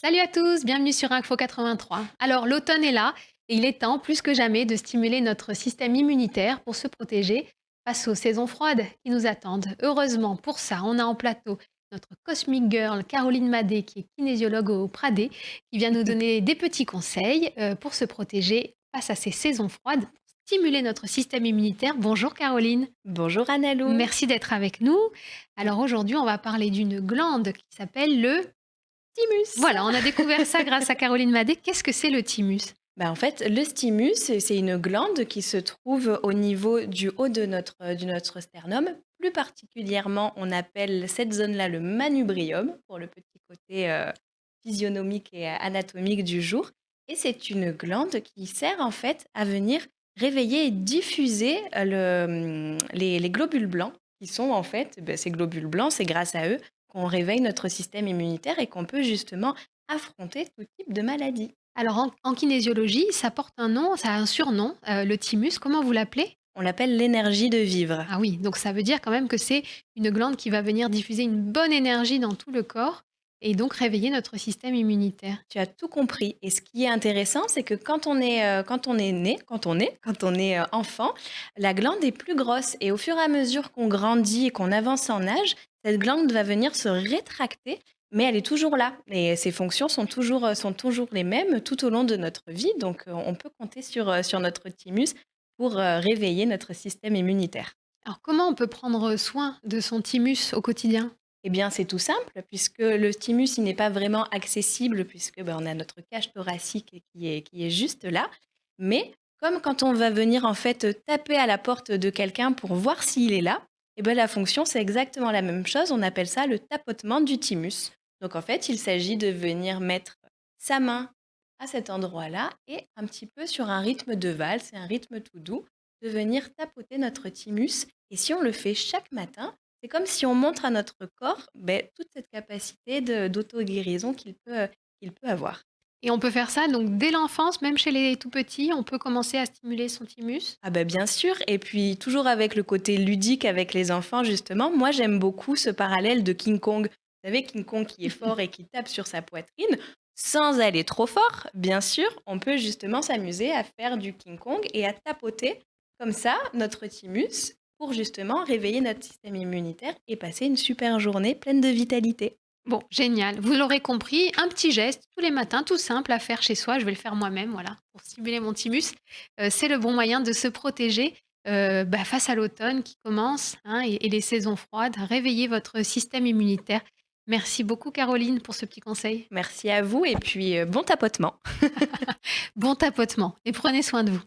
Salut à tous, bienvenue sur Info 83. Alors l'automne est là et il est temps plus que jamais de stimuler notre système immunitaire pour se protéger face aux saisons froides qui nous attendent. Heureusement pour ça, on a en plateau notre Cosmic Girl Caroline Madé qui est kinésiologue au Pradé qui vient nous donner des petits conseils pour se protéger face à ces saisons froides, pour stimuler notre système immunitaire. Bonjour Caroline, Bonjour Annalou. merci d'être avec nous. Alors aujourd'hui, on va parler d'une glande qui s'appelle le Thymus. voilà, on a découvert ça grâce à Caroline Madé. Qu'est-ce que c'est le thymus? En fait, le thymus, c'est une glande qui se trouve au niveau du haut de notre sternum. Plus particulièrement, on appelle cette zone-là le manubrium, pour le petit côté physionomique et anatomique du jour. Et c'est une glande qui sert en fait à venir réveiller et diffuser les globules blancs, qui sont en fait, ces globules blancs, c'est grâce à eux qu'on réveille notre système immunitaire et qu'on peut justement affronter tout type de maladie. Alors en kinésiologie, ça porte un nom, ça a un surnom, le thymus. Comment vous l'appelez? On l'appelle l'énergie de vivre. Ah oui, donc ça veut dire quand même que c'est une glande qui va venir diffuser une bonne énergie dans tout le corps et donc réveiller notre système immunitaire. Tu as tout compris. Et ce qui est intéressant, c'est que quand on est enfant, la glande est plus grosse. Et au fur et à mesure qu'on grandit et qu'on avance en âge, cette glande va venir se rétracter, mais elle est toujours là. Et ses fonctions sont toujours les mêmes tout au long de notre vie. Donc, on peut compter sur notre thymus pour réveiller notre système immunitaire. Alors comment on peut prendre soin de son thymus au quotidien? Eh bien, c'est tout simple, puisque le thymus, il n'est pas vraiment accessible, puisque on a notre cage thoracique qui est juste là. Mais comme quand on va venir en fait taper à la porte de quelqu'un pour voir s'il est là, eh ben, la fonction, c'est exactement la même chose. On appelle ça le tapotement du thymus. Donc en fait, il s'agit de venir mettre sa main à cet endroit-là et un petit peu sur un rythme de valse, c'est un rythme tout doux, de venir tapoter notre thymus. Et si on le fait chaque matin, c'est comme si on montre à notre corps toute cette capacité d'auto-guérison qu'il peut avoir. Et on peut faire ça donc dès l'enfance, même chez les tout petits, on peut commencer à stimuler son thymus? Ah bien sûr, et puis toujours avec le côté ludique avec les enfants justement, moi j'aime beaucoup ce parallèle de King Kong. Vous savez, King Kong qui est fort et qui tape sur sa poitrine, sans aller trop fort, bien sûr, on peut justement s'amuser à faire du King Kong et à tapoter comme ça notre thymus pour justement réveiller notre système immunitaire et passer une super journée pleine de vitalité. Bon, génial. Vous l'aurez compris, un petit geste tous les matins, tout simple à faire chez soi. Je vais le faire moi-même, voilà, pour stimuler mon thymus. C'est le bon moyen de se protéger face à l'automne qui commence hein, et les saisons froides. Réveillez votre système immunitaire. Merci beaucoup, Caroline, pour ce petit conseil. Merci à vous et puis bon tapotement. Bon tapotement et prenez soin de vous.